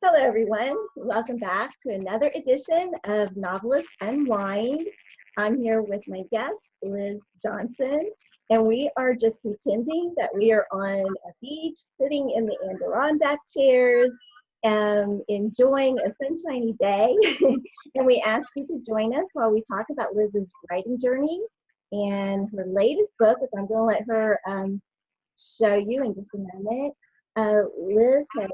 Hello, everyone. Welcome back to another edition of Novelists Unwind. I'm here with my guest, Liz Johnson, and we are just pretending that we are on a beach, sitting in the Adirondack chairs, enjoying a sunshiny day. And we ask you to join us while we talk about Liz's writing journey and her latest book, which I'm going to let her show you in just a moment. Liz has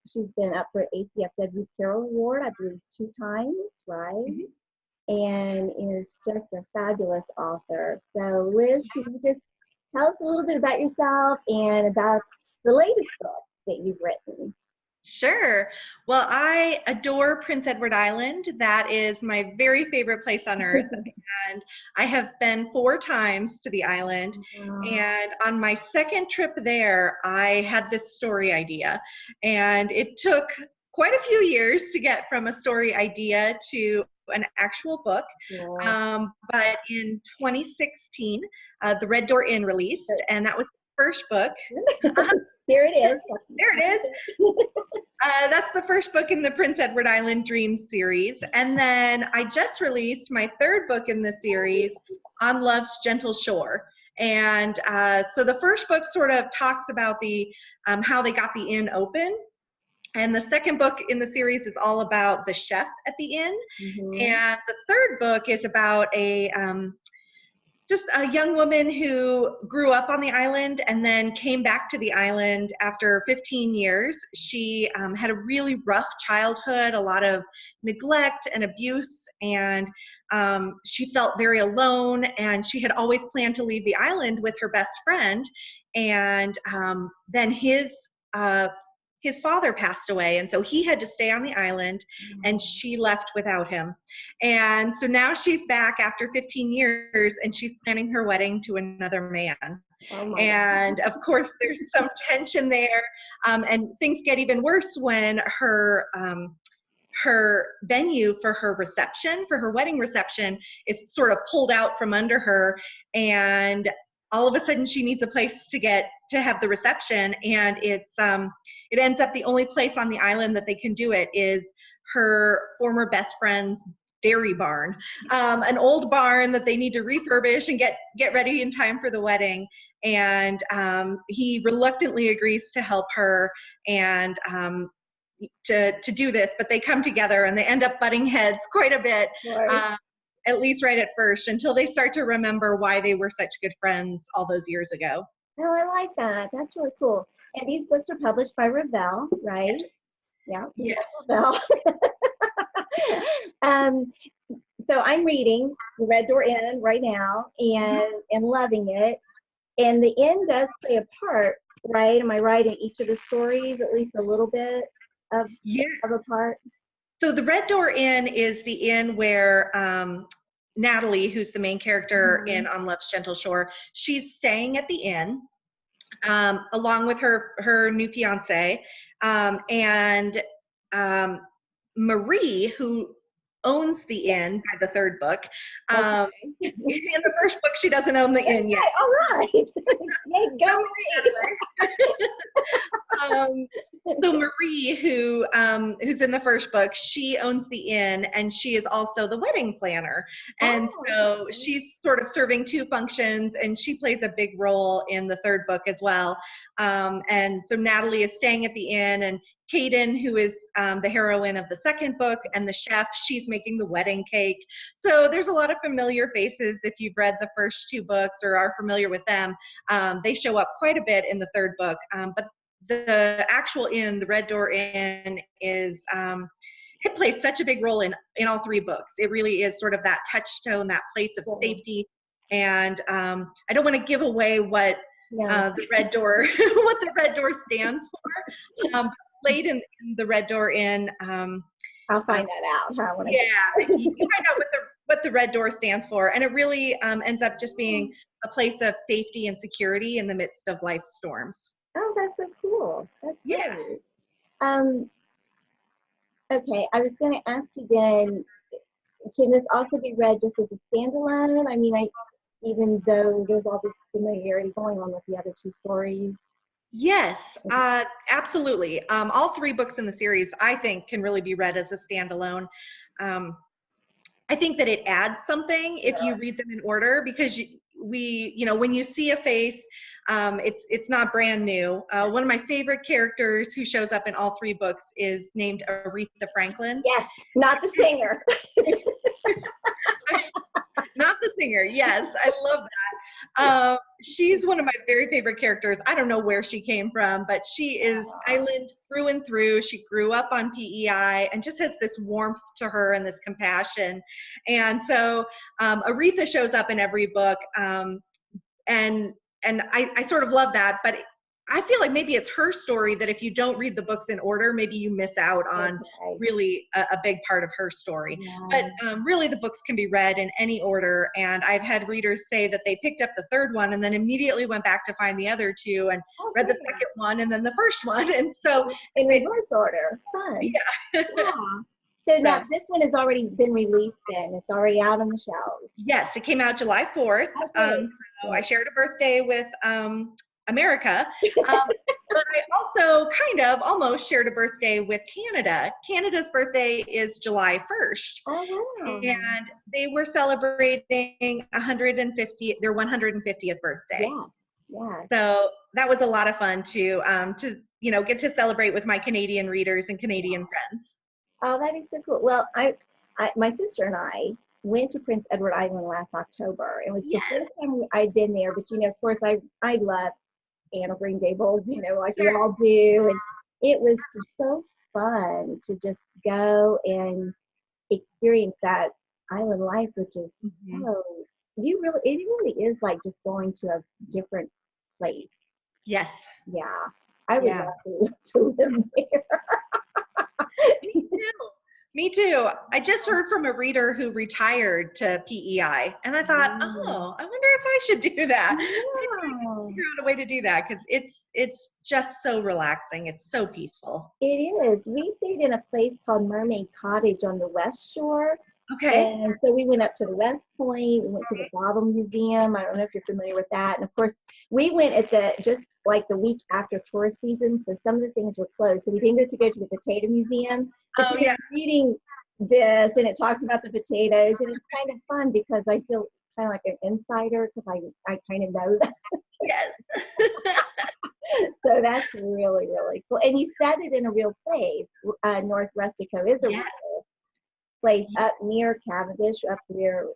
she's been up for ACFW Carol Award, I believe, 2 times, right? Mm-hmm. And is just a fabulous author. So, Liz, can you just tell us a little bit about yourself and about the latest book that you've written? Sure. Well, I adore Prince Edward Island. That is my very favorite place on earth. And I have been 4 times to the island. Wow. And on my second trip there, I had this story idea. And it took quite a few years to get from a story idea to an actual book. Yeah. But in 2016, The Red Door Inn released, and that was the first book. Here it is. There it is. That's the first book in the Prince Edward Island Dreams series. And then I just released my 3rd book in the series, On Love's Gentle Shore. And so the first book sort of talks about the how they got the inn open. And the second book in the series is all about the chef at the inn. Mm-hmm. And the 3rd book is about just a young woman who grew up on the island and then came back to the island after 15 years. She had a really rough childhood, a lot of neglect and abuse, and she felt very alone, and she had always planned to leave the island with her best friend, and then his father passed away, and so he had to stay on the island, and she left without him. And so now she's back after 15 years, and she's planning her wedding to another man. Oh, and of course, there's some tension there, and things get even worse when her venue for her reception, for her wedding reception, is sort of pulled out from under her, and all of a sudden she needs a place to have the reception, and it ends up the only place on the island that they can do it is her former best friend's dairy barn, an old barn that they need to refurbish and get ready in time for the wedding. And he reluctantly agrees to help her and to do this, but they come together and they end up butting heads quite a bit. Right. At least right at first, until they start to remember why they were such good friends all those years ago. Oh, I like that. That's really cool. And these books are published by Revell, right? Yeah. Yes. Revell. So I'm reading The Red Door Inn right now and loving it. And the inn does play a part, right? Am I right, in each of the stories, at least a little bit of a part? So the Red Door Inn is the inn where Natalie, who's the main character in On Love's Gentle Shore, she's staying at the inn along with her new fiance, and Marie, who owns the inn by the 3rd book. Okay. In the first book, she doesn't own the inn yet. All right. Yay, go Marie. So Marie, who's in the first book, she owns the inn, and she is also the wedding planner. And so she's sort of serving 2 functions, and she plays a big role in the 3rd book as well. And so Natalie is staying at the inn, and Hayden, who is the heroine of the 2nd book, and the chef, she's making the wedding cake. So there's a lot of familiar faces if you've read the first 2 books or are familiar with them. They show up quite a bit in the 3rd book. But the actual inn, the Red Door Inn, is it plays such a big role in all 3 books. It really is sort of that touchstone, that place of safety. And I don't want to give away what the Red Door what the Red Door stands for. Played in the Red Door Inn. I'll find that out. You find out what the Red Door stands for, and it really ends up just being a place of safety and security in the midst of life's storms. Oh, that's so cool. That's great. Okay, I was going to ask you then, can this also be read just as a standalone? I mean, even though there's all this familiarity going on with the other 2 stories. Yes, absolutely. All three books in the series, I think, can really be read as a standalone. Um, I think that it adds something if you read them in order, because when you see a face, it's not brand new. One of my favorite characters who shows up in all three books is named Aretha Franklin. Yes, not the singer. Not the singer. Yes, I love that. She's one of my very favorite characters. I don't know where she came from, but she is island through and through. She grew up on PEI and just has this warmth to her and this compassion. And so Aretha shows up in every book, and I sort of love that. But I feel like maybe it's her story that if you don't read the books in order, maybe you miss out on really a big part of her story. But really the books can be read in any order. And I've had readers say that they picked up the third one and then immediately went back to find the other two and read the second one and then the first one. And so in reverse order. Fun. Yeah. So now this one has already been released then. It's already out on the shelves. Yes, it came out July 4th. So I shared a birthday with America. But I also almost shared a birthday with Canada. Canada's birthday is July 1st. Oh, wow. And they were celebrating their 150th birthday. Yeah. So that was a lot of fun to get to celebrate with my Canadian readers and Canadian friends. Oh, that is so cool. Well, my sister and I went to Prince Edward Island last October. It was the first time I'd been there, but of course, I love Anne of Green Gables, like we all do, and it was just so fun to just go and experience that island life, which is it really is like just going to a different place. Yes. Yeah, I would love to live there. Me too. I just heard from a reader who retired to PEI, and I thought, I wonder if I should do that. Maybe I can figure out a way to do that, because it's just so relaxing. It's so peaceful. It is. We stayed in a place called Mermaid Cottage on the West Shore. Okay. And so we went up to the West Point. We went to the Bottom Museum. I don't know if you're familiar with that. And of course, we went at just like the week after tourist season, so some of the things were closed. So we didn't get to go to the Potato Museum. But reading this, and it talks about the potatoes, and it's kind of fun because I feel kind of like an insider because I kind of know that. Yes. So that's really, really cool. And you set it in a real place. North Rustico is a real place up near Cavendish, up where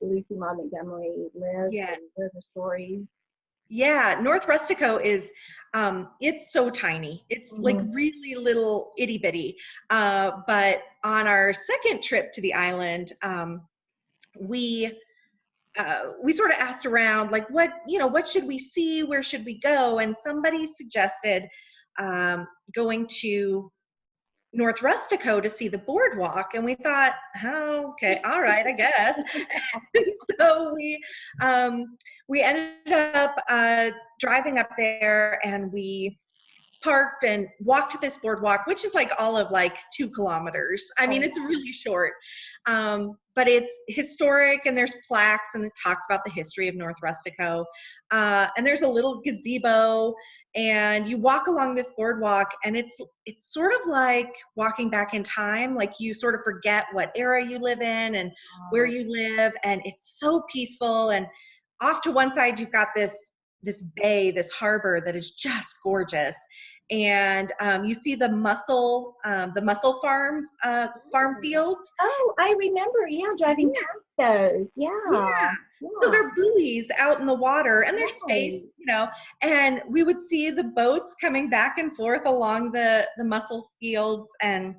Lucy Maud Montgomery lives and heard her stories. Yeah, North Rustico is, it's so tiny. It's like really little itty bitty. But on our second trip to the island, we sort of asked around, like, what should we see? Where should we go? And somebody suggested going to North Rustico to see the boardwalk, and we thought, oh, okay, all right, I guess. So we ended up driving up there, and we parked and walked to this boardwalk, which is like all of 2 kilometers. I mean, it's really short, but it's historic, and there's plaques, and it talks about the history of North Rustico. And there's a little gazebo, and you walk along this boardwalk, and it's sort of like walking back in time. Like, you sort of forget what era you live in and where you live, and it's so peaceful. And off to one side, you've got this bay, this harbor that is just gorgeous. And you see the mussel farm fields. Oh, I remember, driving past those. Yeah. So they're buoys out in the water, and there's space, and we would see the boats coming back and forth along the mussel fields, and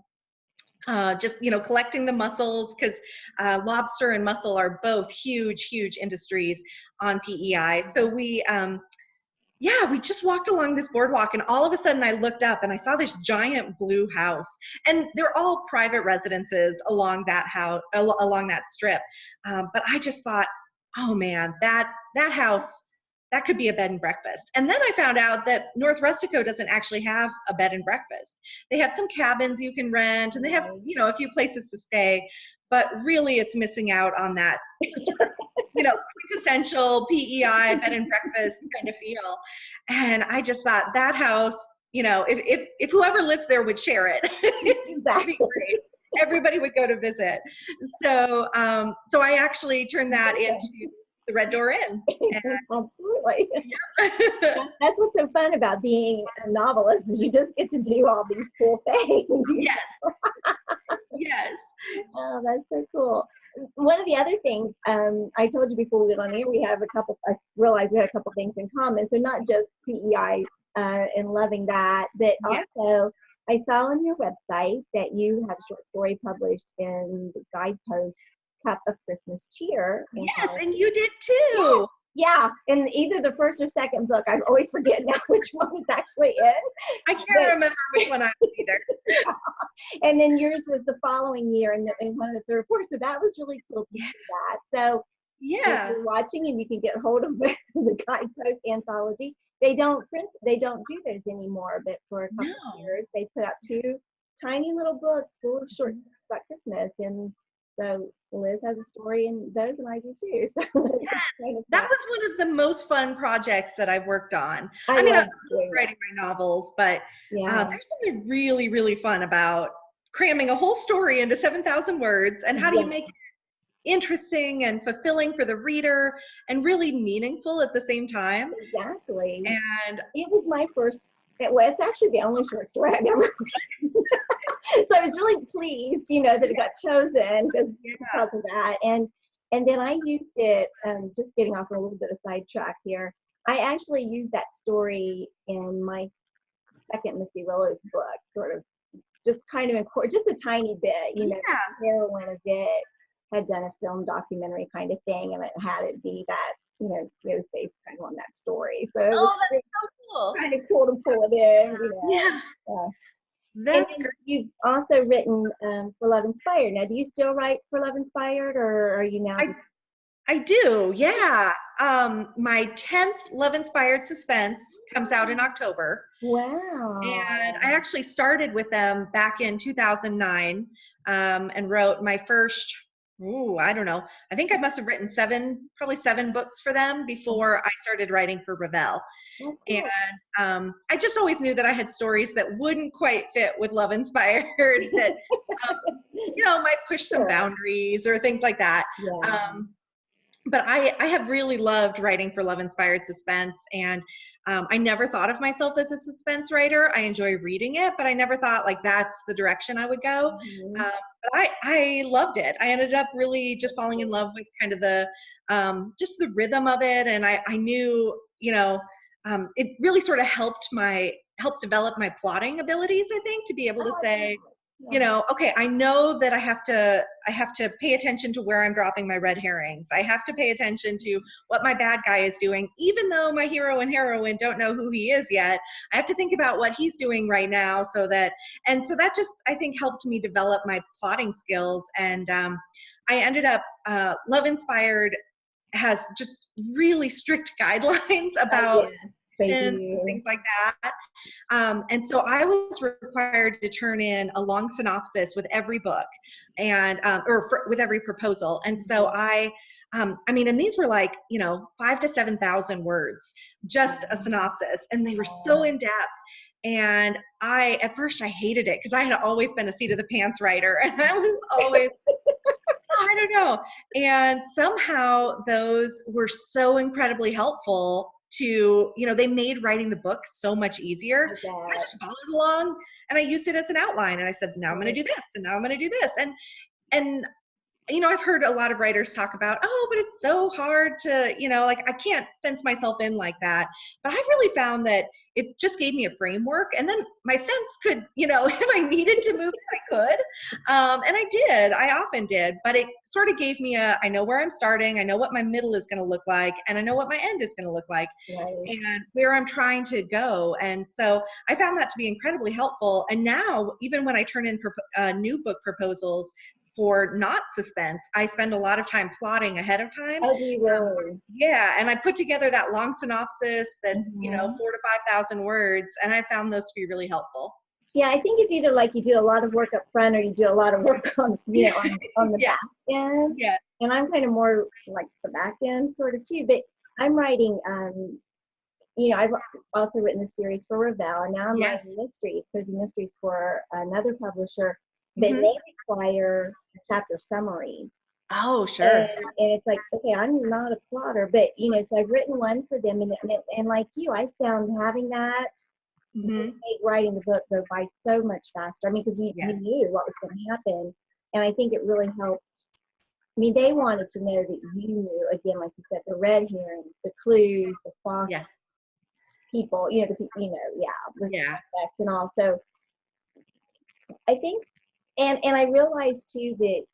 just collecting the mussels, because lobster and mussel are both huge industries on PEI. So we just walked along this boardwalk, and all of a sudden I looked up and I saw this giant blue house, and they're all private residences along that strip. But I just thought, oh man, that house, that could be a bed and breakfast. And then I found out that North Rustico doesn't actually have a bed and breakfast. They have some cabins you can rent, and they have, a few places to stay, but really it's missing out on that quintessential PEI bed and breakfast kind of feel. And I just thought that house, if whoever lives there would share it, it'd be great. Everybody would go to visit. So I actually turned that into the Red Door Inn. Absolutely. That's what's so fun about being a novelist, is you just get to do all these cool things. Yes. Yes. Oh, that's so cool. One of the other things, I told you before we went on air, I realized we had a couple things in common. So not just PEI and loving that, but also I saw on your website that you have a short story published in the Guidepost Cup of Christmas Cheer. Yes, and you did too. Yeah, in either the first or second book. I always forget now which one was actually in. I can't remember which one I was either. And then yours was the following year, and one of the third, fourth. So that was really cool to see that. So if you're watching and you can get hold of the Guidepost anthology, they don't do those anymore. But for a couple of years, they put out 2 tiny little books full of short stories about Christmas, and so Liz has a story in those, and I do too. So that was one of the most fun projects that I've worked on. I love writing my novels, but there's something really, really fun about cramming a whole story into 7,000 words, and how do you make it interesting and fulfilling for the reader and really meaningful at the same time. Exactly. And it was my first, it's actually the only short story I've ever written. So I was really pleased, that it got chosen because of that. And then I used it, just getting off on a little bit of sidetrack here, I actually used that story in my second Misty Willows book, sort of just kind of just a tiny bit, the heroine of it had done a film documentary kind of thing, and it had it be that, based kind of on that story. So that's so cool. Kind of cool to pull it in, That's great. You've also written for Love Inspired. Now, do you still write for Love Inspired, or are you now? I do, yeah. My 10th Love Inspired Suspense comes out in October. Wow. And I actually started with them back in 2009 and wrote my first, I don't know. I think I must have written probably 7 books for them before I started writing for Revell. Oh, cool. And I just always knew that I had stories that wouldn't quite fit with Love Inspired, that might push some boundaries or things like that. Yeah. But I have really loved writing for Love Inspired Suspense, and I never thought of myself as a suspense writer. I enjoy reading it, but I never thought that's the direction I would go. Mm-hmm. But I loved it. I ended up really just falling in love with kind of the just the rhythm of it, and I knew it really sort of helped develop my plotting abilities, I think, to be able to say, okay, I know that I have to pay attention to where I'm dropping my red herrings. I have to pay attention to what my bad guy is doing, even though my hero and heroine don't know who he is yet. I have to think about what he's doing right now, so that just, I think, helped me develop my plotting skills. And I ended up, Love Inspired has just really strict guidelines about things like that. And so I was required to turn in a long synopsis with every book, and with every proposal. And so and these were 5,000 to 7,000 words, just a synopsis, and they were so in depth. And at first I hated it because I had always been a seat of the pants writer, and I was always I don't know. And somehow those were so incredibly helpful to, they made writing the book so much easier. I just followed along, and I used it as an outline, and I said, now I'm going to do this, and now I'm going to do this. And I've heard a lot of writers talk about, but it's so hard to, I can't fence myself in like that. But I've really found that it just gave me a framework, and then my fence could, if I needed to move it, I could. And I did. I often did. But it sort of gave me I know where I'm starting, I know what my middle is going to look like, and I know what my end is going to look like, and where I'm trying to go. And so I found that to be incredibly helpful. And now, even when I turn in new book proposals for not suspense, I spend a lot of time plotting ahead of time. Oh, do you really? Yeah, and I put together that long synopsis that's 4,000 to 5,000 words, and I found those to be really helpful. Yeah, I think it's either you do a lot of work up front, or you do a lot of work on on the back end. Yeah. and I'm kind of more like the back end sort of too, but I'm writing, I've also written a series for Ravel, and now I'm Yes. writing mysteries, cozy mysteries for another publisher, but Mhm. they require a chapter summary. Oh, And, sure. and it's like, okay, I'm not a plotter, but so I've written one for them, and like you, I found having that Mhm. made writing the book go by so much faster. I mean, because you Yes. knew what was going to happen, and I think it really helped. I mean, they wanted to know that you knew, again, like you said, the red herrings, the clues, the foster Yes. people, the Yeah. suspects and all. So I think, and I realized too that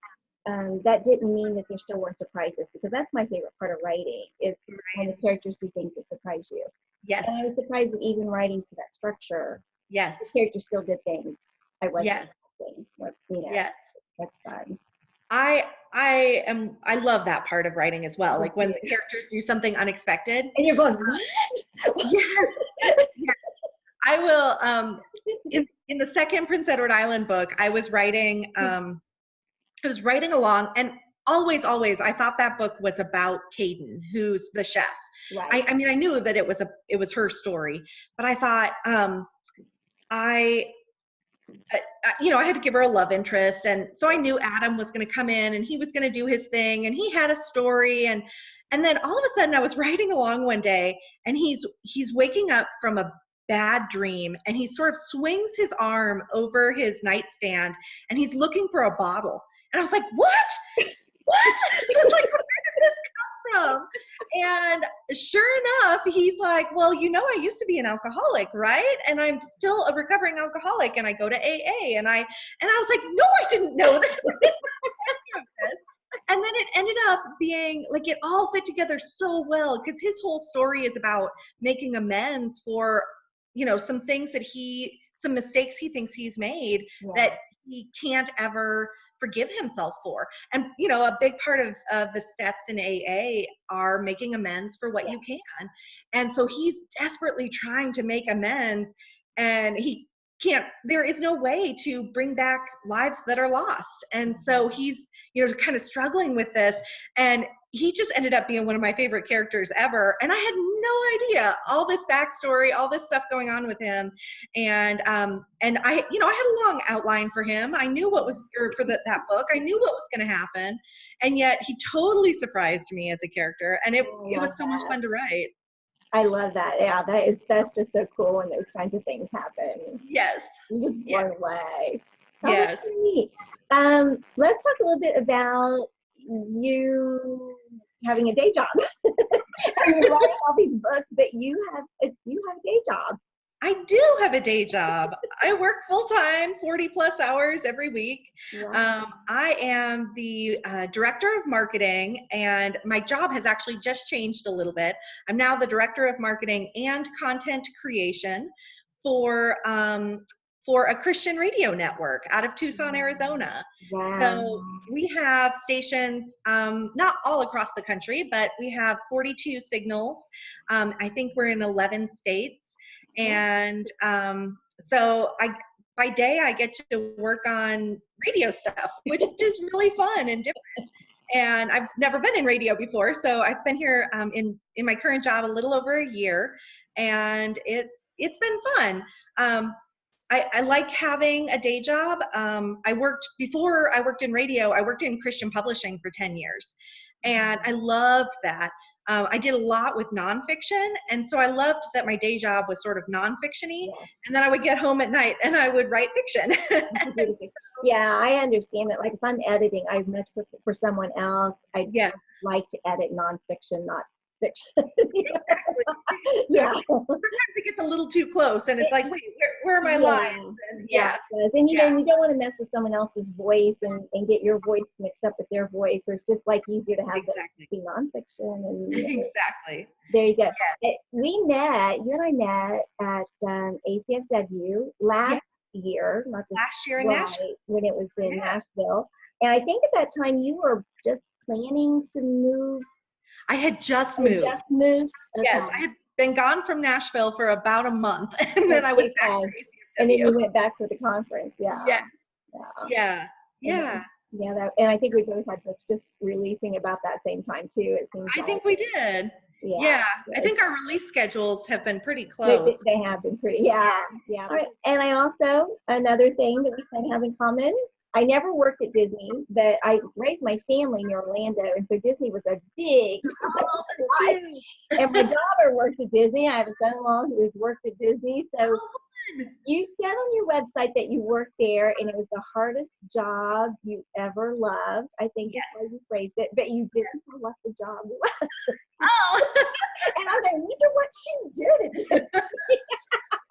that didn't mean that there still weren't surprises, because that's my favorite part of writing is when the characters do things that surprise you. Yes. And I was surprised that even writing to that structure, Yes. the characters still did things I wasn't Yes. expecting. Yes. That's fun. I love that part of writing as well. Like when the characters do something unexpected. And you're going, what? Yes. Yes. I will in the second Prince Edward Island book, I was writing along, and always I thought that book was about Caden, who's the chef. Right. I mean, I knew that it was her story, but I thought I I had to give her a love interest, and so I knew Adam was going to come in and he was going to do his thing, and he had a story, and then all of a sudden I was writing along one day, and he's waking up from a bad dream, and he sort of swings his arm over his nightstand, and he's looking for a bottle, and I was like, what? He was like, where did this come from? And sure enough, he's like, well, I used to be an alcoholic, right? And I'm still a recovering alcoholic, and I go to AA, and I was like, no, I didn't know this. And then it ended up being like it all fit together so well, because his whole story is about making amends for some mistakes he thinks he's made that he can't ever forgive himself for. And a big part of the steps in AA are making amends for what you can. And so he's desperately trying to make amends, and he can't. There is no way to bring back lives that are lost. And so he's kind of struggling with this, and he just ended up being one of my favorite characters ever. And I had no idea all this backstory, all this stuff going on with him. And I had a long outline for him. I knew what was for that book. I knew what was going to happen, and yet he totally surprised me as a character, and it was so much fun to write. I love that. Yeah, that's just so cool when those kinds of things happen. Yes. You just blown away. Oh, Yes. that's neat. Let's talk a little bit about you having a day job. I mean, you're writing all these books, but you have a day job. I do have a day job. I work full-time, 40 plus hours every week. Wow. I am the director of marketing, and my job has actually just changed a little bit. I'm now the director of marketing and content creation for a Christian radio network out of Tucson, Arizona. Wow. So we have stations not all across the country, but we have 42 signals. I think we're in 11 states. And so by day I get to work on radio stuff, which is really fun and different. And I've never been in radio before, so I've been here in my current job a little over a year, and it's been fun. I like having a day job. Before I worked in radio, I worked in Christian publishing for 10 years, and I loved that. I did a lot with nonfiction, and so I loved that my day job was sort of nonfiction-y, and then I would get home at night and I would write fiction. Yeah, I understand that. Like if I'm editing, I much for someone else. I like to edit nonfiction, not fiction. Yeah. Sometimes it gets a little too close, and it's like, wait, where are my lines? And and you don't want to mess with someone else's voice and get your voice mixed up with their voice. So it's just like easier to have that be nonfiction. And exactly. There you go. Yeah. You and I met at ACFW last year, not this last year in Nashville, when it was in Nashville. And I think at that time you were just planning to move. I had just moved. Just moved. Okay. Yes, I had been gone from Nashville for about a month, and then I went back. And then you went back for the conference. Yeah. Yeah. Yeah, and I think we both had books just releasing about that same time too. It seems I like. think we did. Yeah. Yeah, I think our release schedules have been pretty close. They have been pretty, yeah. All right. And I also, another thing that we kind of have in common, I never worked at Disney, but I raised my family near Orlando, and so Disney was a big life. And my daughter worked at Disney. I have a son-in-law who has worked at Disney. So you said on your website that you worked there, and it was the hardest job you ever loved. I think that's how you phrased it, but you didn't know what the job was. Oh. And I wonder what she did.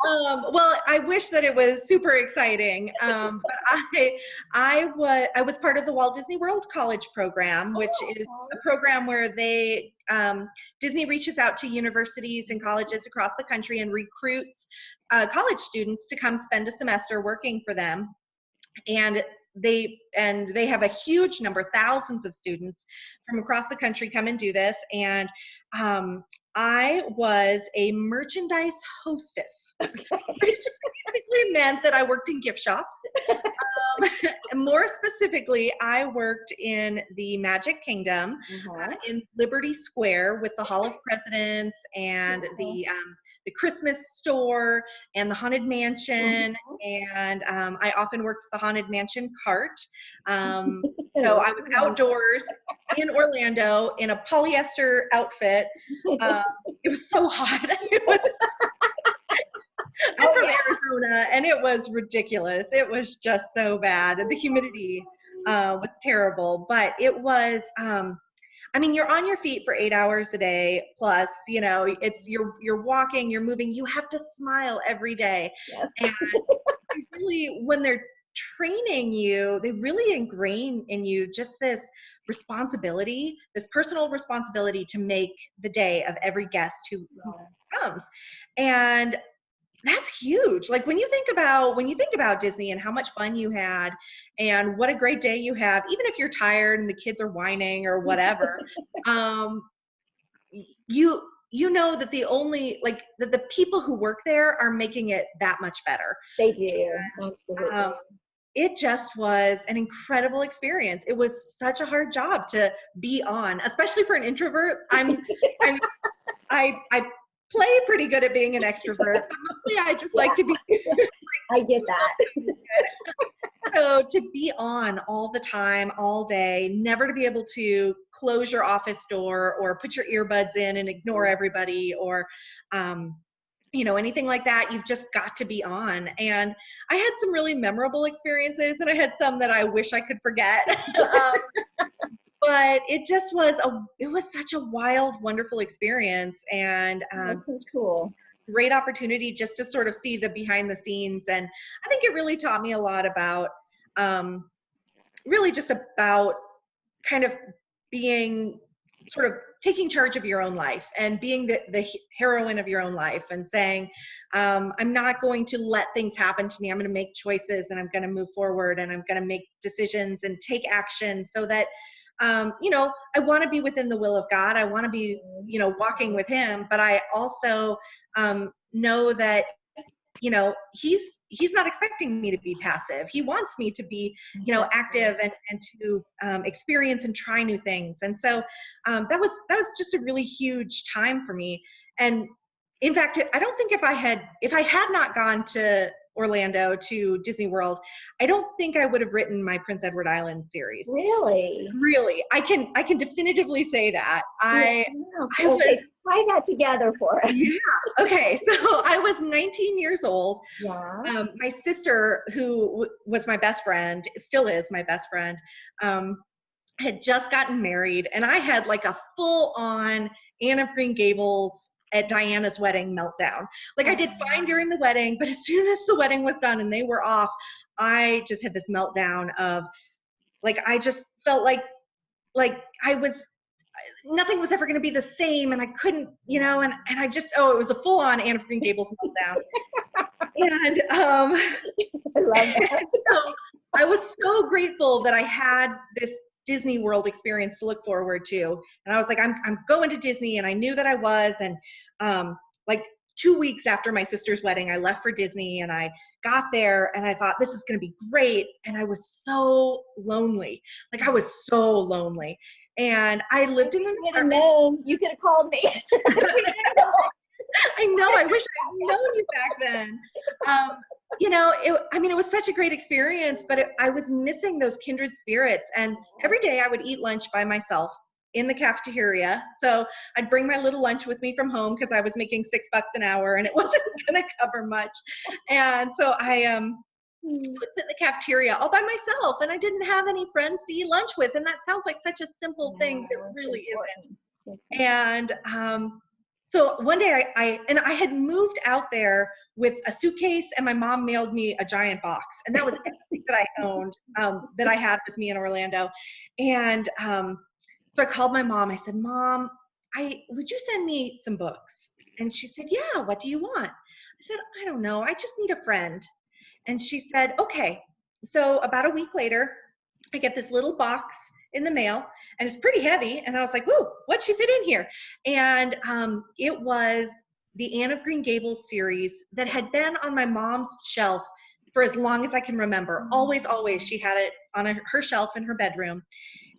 Well, I wish that it was super exciting, but I was part of the Walt Disney World College program, which is a program where Disney reaches out to universities and colleges across the country and recruits college students to come spend a semester working for them. And they have a huge number, thousands of students from across the country come and do this. And I was a merchandise hostess, which basically meant that I worked in gift shops. More specifically, I worked in the Magic Kingdom, in Liberty Square with the Hall of Presidents and the Christmas store and the Haunted Mansion, and I often worked at the Haunted Mansion cart. So I was outdoors in Orlando in a polyester outfit. It was so hot. I'm from Arizona, and it was ridiculous. It was just so bad. The humidity was terrible, but it was, I mean, you're on your feet for 8 hours a day, plus, you know, it's you're walking, you're moving, you have to smile every day. Yes. And really, when they're training you, they really ingrain in you just this responsibility, this personal responsibility to make the day of every guest who comes. And that's huge. Like when you think about Disney and how much fun you had and what a great day you have, even if you're tired and the kids are whining or whatever, you know that the people who work there are making it that much better. They do. Absolutely. It just was an incredible experience. It was such a hard job to be on, especially for an introvert. I play pretty good at being an extrovert, but mostly I just like to be. I get that. So to be on all the time, all day, never to be able to close your office door or put your earbuds in and ignore everybody or, you know, anything like that, you've just got to be on. And I had some really memorable experiences, and I had some that I wish I could forget. But it was such a wild, wonderful experience, and That's so cool. great opportunity just to sort of see the behind the scenes. And I think it really taught me a lot about, really just about kind of being sort of taking charge of your own life and being the heroine of your own life and saying, I'm not going to let things happen to me. I'm going to make choices, and I'm going to move forward, and I'm going to make decisions and take action so that, you know, I want to be within the will of God. I want to be, you know, walking with Him, but I also know that, you know, he's not expecting me to be passive. He wants me to be, you know, active and to experience and try new things. And so that was just a really huge time for me. And in fact, I don't think if I had not gone to Orlando to Disney World, I don't think I would have written my Prince Edward Island series. Really, I can definitively say that. I was, tie that together for us. Yeah. Okay. So I was 19 years old. Yeah. My sister, who was my best friend, still is my best friend, had just gotten married, and I had like a full-on Anne of Green Gables at Diana's wedding meltdown. Like I did fine during the wedding, but as soon as the wedding was done and they were off, I just had this meltdown of like, I just felt like nothing was ever going to be the same, and I couldn't, you know, and I just, it was a full-on Anne of Green Gables meltdown. And I love that. so I was so grateful that I had this Disney World experience to look forward to, and I was like, I'm going to Disney, and I knew that I was, and like 2 weeks after my sister's wedding, I left for Disney, and I got there and I thought, this is going to be great. And I was so lonely. Like, I was so lonely. And I lived in an apartment. You could have called me. I know. I wish I had known you back then. You know, it was such a great experience, but I was missing those kindred spirits. And every day I would eat lunch by myself in the cafeteria. So I'd bring my little lunch with me from home because I was making $6 an hour and it wasn't going to cover much. And so I would sit in the cafeteria all by myself, and I didn't have any friends to eat lunch with. And that sounds like such a simple thing, but it really isn't. And so one day I had moved out there with a suitcase, and my mom mailed me a giant box, and that was everything that I owned, that I had with me in Orlando. And so I called my mom. I said, Mom, would you send me some books? And she said, yeah, what do you want? I said, I don't know. I just need a friend. And she said, okay. So about a week later, I get this little box in the mail, and it's pretty heavy. And I was like, whoa, what'd she fit in here? And it was the Anne of Green Gables series that had been on my mom's shelf for as long as I can remember. Always, always, she had it on her shelf in her bedroom.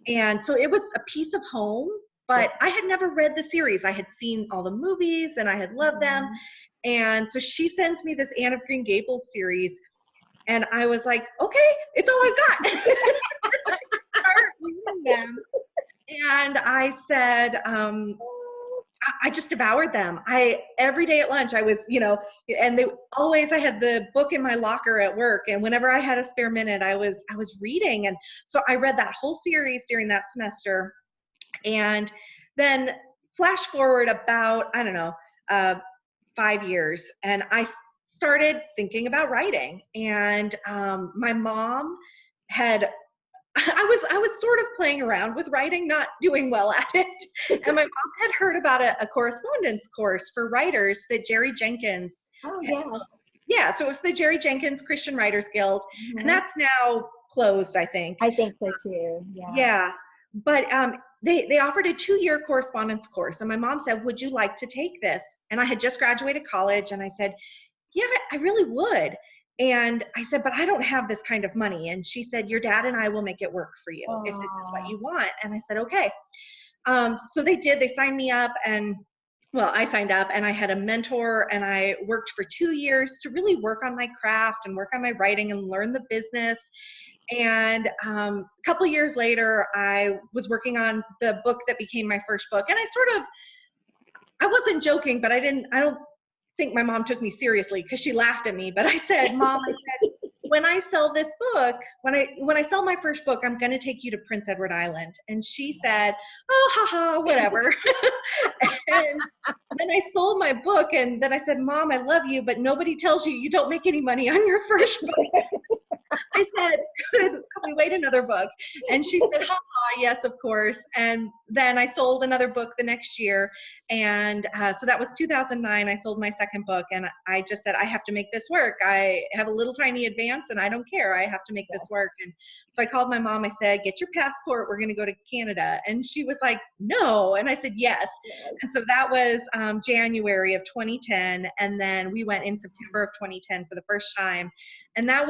And so it was a piece of home, but I had never read the series. I had seen all the movies and I had loved them. And so she sends me this Anne of Green Gables series, and I was like, okay, it's all I've got. I started reading them, and I said, I just devoured them. Every day at lunch I was, and I had the book in my locker at work, and whenever I had a spare minute, I was reading. And so I read that whole series during that semester. And then flash forward about, I don't know, 5 years, and I started thinking about writing. And my mom had, I was sort of playing around with writing, not doing well at it. And my mom had heard about a correspondence course for writers that Jerry Jenkins. Oh, yeah. Yeah, so it was the Jerry Jenkins Christian Writers Guild, and that's now closed, I think. I think so too. Yeah. Yeah, but they offered a 2-year correspondence course, and my mom said, would you like to take this? And I had just graduated college, and I said, yeah, I really would. And I said, but I don't have this kind of money. And she said, your dad and I will make it work for you if this is what you want. And I said, okay. So they did. They signed me up, and I signed up, and I had a mentor, and I worked for 2 years to really work on my craft and work on my writing and learn the business. And a couple years later, I was working on the book that became my first book. And I wasn't joking, but I don't think my mom took me seriously because she laughed at me. But I said, Mom, when I sell this book, when I sell my first book, I'm going to take you to Prince Edward Island. And she said, oh, haha, whatever. And then I sold my book, and then I said, Mom, I love you, but nobody tells you don't make any money on your first book. I said, could we wait another book? And she said, yes, of course. And then I sold another book the next year. And so that was 2009. I sold my second book, and I just said, I have to make this work. I have a little tiny advance, and I don't care. I have to make this work. And so I called my mom. I said, get your passport. We're going to go to Canada. And she was like, no. And I said, yes. And so that was January of 2010. And then we went in September of 2010 for the first time. And that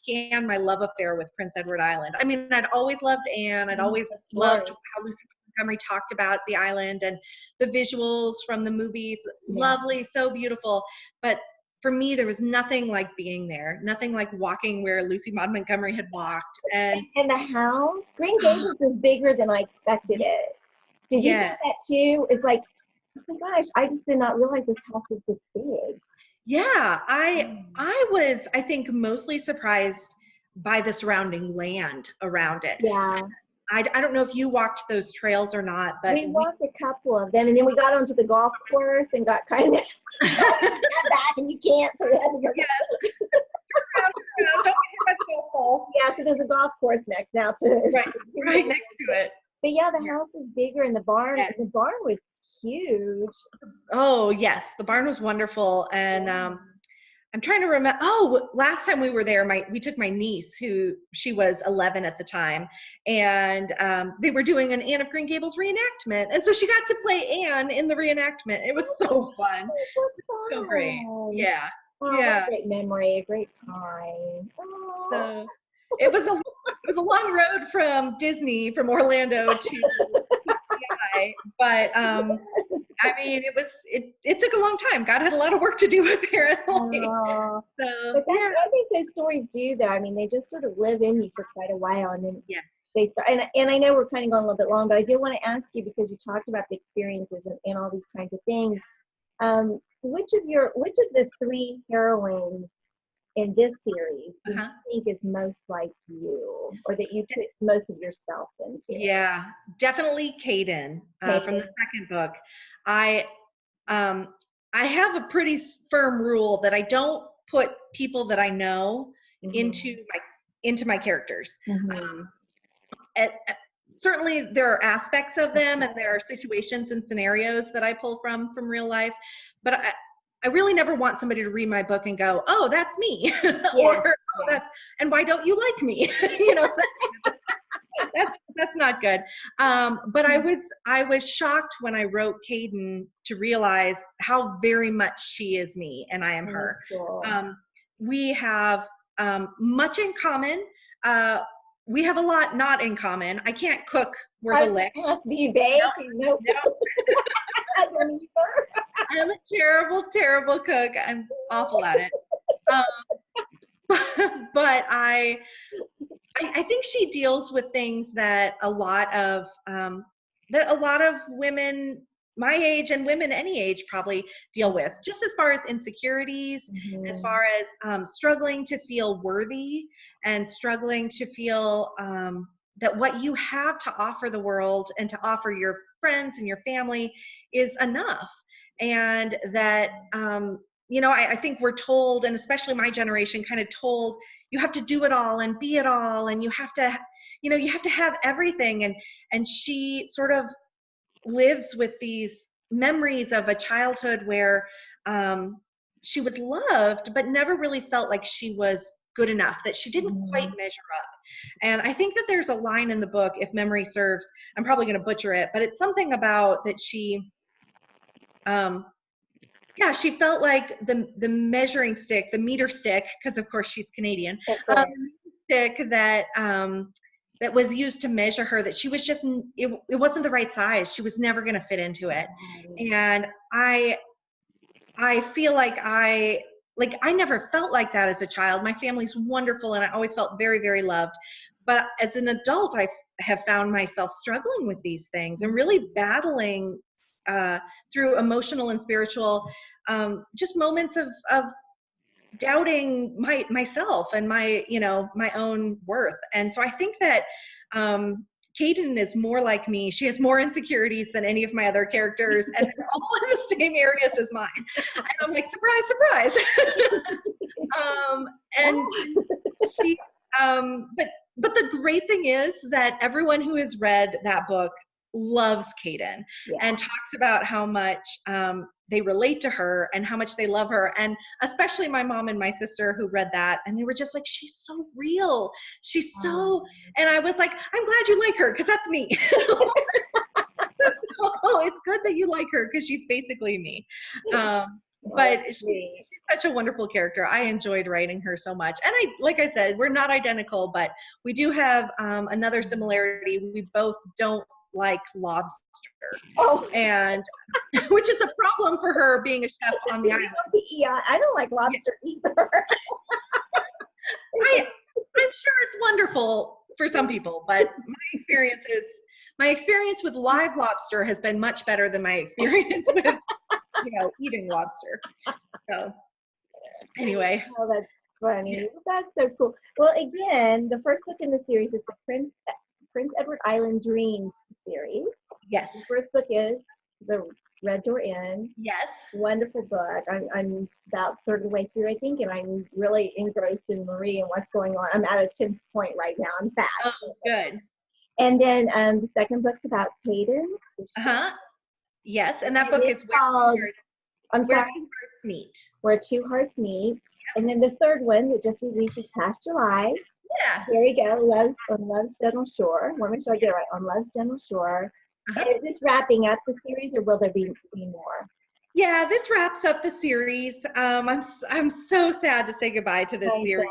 began my love affair with Prince Edward Island. I mean, I'd always loved Anne. I'd always loved how Lucy Montgomery talked about the island and the visuals from the movies. Lovely, so beautiful. But for me, there was nothing like being there, nothing like walking where Lucy Maud Montgomery had walked. And the house, Green Gables was bigger than I expected it. Did you get that too? It's like, oh my gosh, I just did not realize this house was this big. Yeah, I was, I think, mostly surprised by the surrounding land around it. Yeah. I don't know if you walked those trails or not, but we walked a couple of them, and then we got onto the golf course and got kind of back, and you can't, so we had to go. Yes. Don't get hit by the golf balls. Yeah, so there's a golf course next now too. Right next to it. But yeah, the house was bigger, and the barn was huge. Oh yes, the barn was wonderful, and I'm trying to remember. Oh, last time we were there, we took my niece, she was 11 at the time, and they were doing an Anne of Green Gables reenactment, and so she got to play Anne in the reenactment. It was so fun, so great. Yeah, Oh, yeah. what a great memory, a great time. Oh. So it was a long road from Disney, from Orlando to PI, but I mean, it took a long time. God had a lot of work to do, apparently. Oh. So, But I think those stories do, though. I mean, they just sort of live in you for quite a while, and then they start. And I know we're kind of going a little bit long, but I do want to ask you, because you talked about the experiences and all these kinds of things. Which of the three heroines in this series do you think is most like you, or that you put most of yourself into? Yeah, definitely Kaden from the second book. I have a pretty firm rule that I don't put people that I know into my characters. Certainly there are aspects of them, and there are situations and scenarios that I pull from real life, but I really never want somebody to read my book and go, "Oh, that's me," or "Oh, and why don't you like me?" You know, that's not good. But I was shocked when I wrote Kaden to realize how very much she is me and I am her. Cool. We have much in common. We have a lot not in common. I can't cook worth a lick. Do you bake? No. I don't either. I'm a terrible, terrible cook. I'm awful at it. But I think she deals with things that a lot of women my age and women any age probably deal with, just as far as insecurities, as far as struggling to feel worthy and struggling to feel that what you have to offer the world and to offer your friends and your family is enough. And that, I think we're told, and especially my generation kind of told, you have to do it all and be it all, and you have to have everything. And she sort of lives with these memories of a childhood where she was loved, but never really felt like she was good enough, that she didn't quite measure up. And I think that there's a line in the book, if memory serves, I'm probably going to butcher it, but it's something about that she she felt like the measuring stick, the meter stick, because of course she's Canadian, stick that that was used to measure her, that she was just, it wasn't the right size. She was never going to fit into it. And I feel like I never felt like that as a child. My family's wonderful, and I always felt very, very loved. But as an adult, I have found myself struggling with these things and really battling through emotional and spiritual, just moments of doubting myself and my own worth. And so I think that Kaden is more like me. She has more insecurities than any of my other characters, and they're all in the same areas as mine. And I'm like, surprise, surprise. And she, but the great thing is that everyone who has read that book loves Kaden and talks about how much they relate to her and how much they love her. And especially my mom and my sister who read that, and they were just like, she's so real. She's so, and I was like, I'm glad you like her, because that's me. Oh, it's good that you like her, because she's basically me. But she's such a wonderful character. I enjoyed writing her so much. And like I said, we're not identical, but we do have another similarity. We both don't like lobster. And which is a problem for her being a chef on the island. Yeah, I don't like lobster either. I'm sure it's wonderful for some people, but my experience with live lobster has been much better than my experience with eating lobster. So anyway. Oh, that's funny. Yeah. That's so cool. Well, again, the first book in the series is the Prince Edward Island Dreams series. Yes. The first book is The Red Door Inn. Yes. Wonderful book. I'm about third of the way through, I think, and I'm really engrossed in Marie and what's going on. I'm at a 10th point right now. I'm fast. Oh, good. And then the second book's about Kaden. Yes, and that book is called, Where Two Hearts Meet. Where Two Hearts Meet. And then the third one that just released this past July. Yeah. There we go. Love's Gentle Shore. I want to make sure I get it right. On Love's Gentle Shore. Uh-huh. And is this wrapping up the series, or will there be more? Yeah, this wraps up the series. I'm so sad to say goodbye to this series.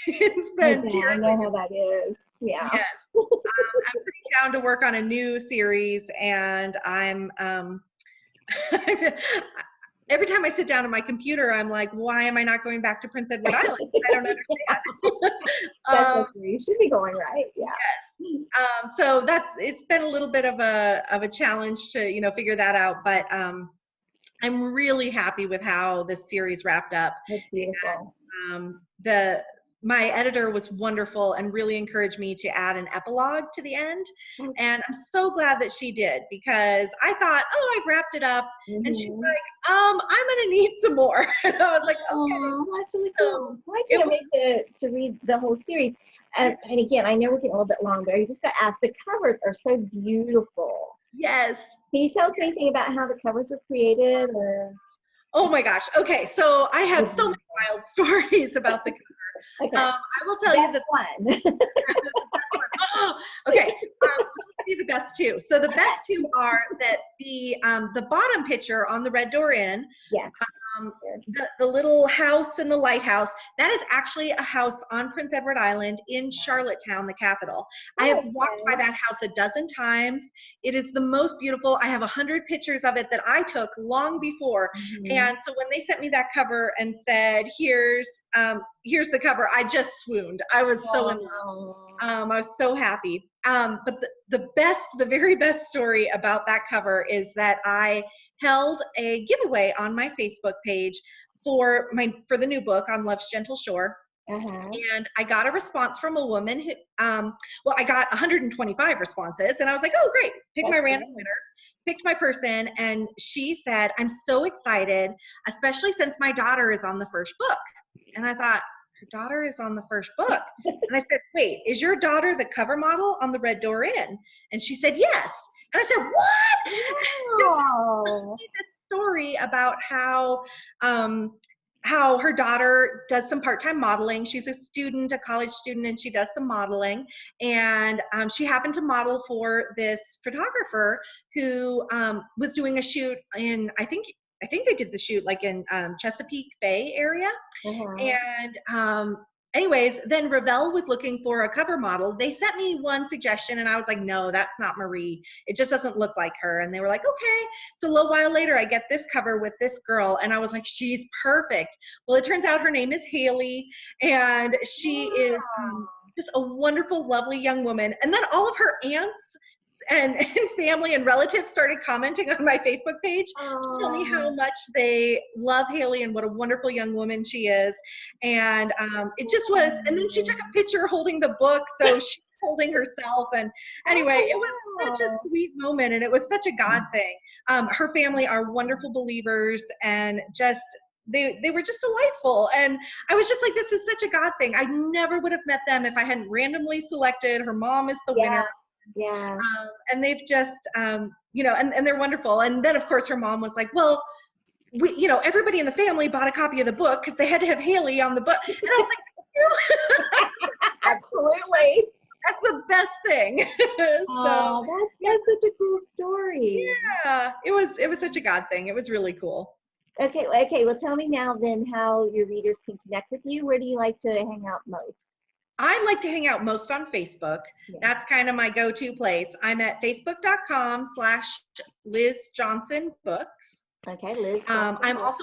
It's been I know how that is. Yeah. Yes. I'm pretty down to work on a new series, and I'm every time I sit down at my computer, I'm like, why am I not going back to Prince Edward Island? I don't understand. You should be going, right? Yeah. Yes. So it's been a little bit of a challenge to figure that out, but I'm really happy with how this series wrapped up. That's beautiful. And, my editor was wonderful and really encouraged me to add an epilogue to the end. And I'm so glad that she did, because I thought, oh, I've wrapped it up. And she's like, I'm gonna need some more. And I was like, okay. Oh, that's really cool. I can't wait to read the whole series. And again, I know we're getting a little bit long, but I just got asked, the covers are so beautiful. Yes. Can you tell us anything about how the covers were created? Or? Oh my gosh. Okay, so I have so many wild stories about the cover. Okay. I will tell you the one. Oh, okay. Let's be the best two. So the best two are that the bottom picture on the Red Door Inn, yeah. The little house in the lighthouse, that is actually a house on Prince Edward Island in Charlottetown, the capital. I have walked by that house a dozen times. It is the most beautiful. I have 100 pictures of it that I took long before. And so when they sent me that cover and said, here's the cover, I just swooned. I was so in love. I was so happy. But the very best story about that cover is that I held a giveaway on my Facebook page for the new book on Love's Gentle Shore. And I got a response from a woman who, I got 125 responses, and I was like, oh, great, pick my random winner, picked my person, and she said, I'm so excited, especially since my daughter is on the first book. And I thought, her daughter is on the first book. And I said, wait, is your daughter the cover model on the Red Door Inn? And she said, yes. And I said, what? Oh. This story about how her daughter does some part-time modeling. She's a college student, and she does some modeling. And she happened to model for this photographer who was doing a shoot in, I think they did the shoot like in Chesapeake Bay area. And anyways, then Revell was looking for a cover model. They sent me one suggestion, and I was like, no, that's not Marie. It just doesn't look like her. And they were like, okay. So a little while later, I get this cover with this girl, and I was like, she's perfect. Well, it turns out her name is Haley, and she is just a wonderful, lovely young woman. And then all of her aunts and family and relatives started commenting on my Facebook page to tell me how much they love Haley and what a wonderful young woman she is. And it just was, and then she took a picture holding the book, so she's holding herself. And anyway, it was such a sweet moment, and it was such a God thing. Her family are wonderful believers, and just they were just delightful. And I was just like, this is such a God thing. I never would have met them if I hadn't randomly selected. Her mom is the winner. Yeah. And they've just, and they're wonderful. And then of course her mom was like, well, everybody in the family bought a copy of the book because they had to have Haley on the book. And I was like, absolutely. That's the best thing. So, that's such a cool story. Yeah, it was such a God thing. It was really cool. Okay. Well, tell me now then how your readers can connect with you. Where do you like to hang out most? I like to hang out most on Facebook. Yeah. That's kind of my go-to place. I'm at facebook.com/Liz Johnson Books. Okay, Liz. I'm also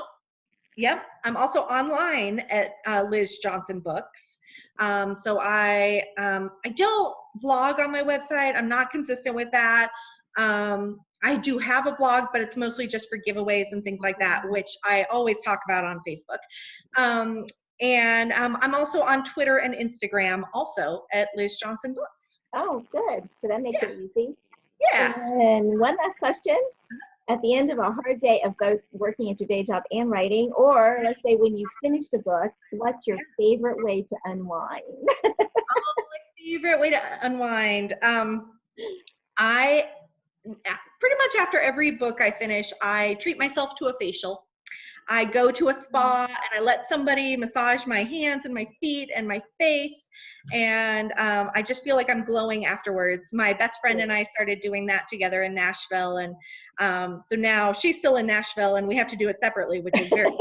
online at Liz Johnson Books. So I don't blog on my website. I'm not consistent with that. I do have a blog, but it's mostly just for giveaways and things like that, which I always talk about on Facebook. And I'm also on Twitter and Instagram, also at Liz Johnson Books. Oh, good. So that makes it easy. Yeah. And one last question. At the end of a hard day of both working at your day job and writing, or let's say when you finished a book, what's your favorite way to unwind? My favorite way to unwind. I pretty much after every book I finish, I treat myself to a facial. I go to a spa and I let somebody massage my hands and my feet and my face. And I just feel like I'm glowing afterwards. My best friend and I started doing that together in Nashville. And so now she's still in Nashville and we have to do it separately, which is very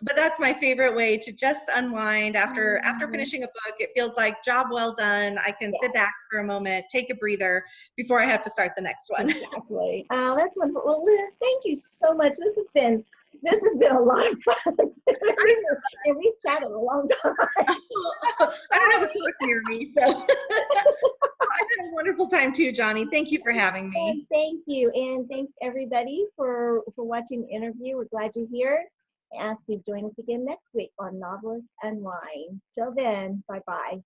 but that's my favorite way to just unwind after finishing a book. It feels like job well done. I can sit back for a moment, take a breather before I have to start the next one. Exactly. Oh, that's wonderful. Well, Liz, thank you so much. This has been a lot of fun. And we've chatted a long time. I don't have a book near me, so I've had a wonderful time too, Johnnie. Thank you for having me. And thank you. And thanks everybody for watching the interview. We're glad you're here. I ask you to join us again next week on Novelists Unwind. Till then, bye-bye.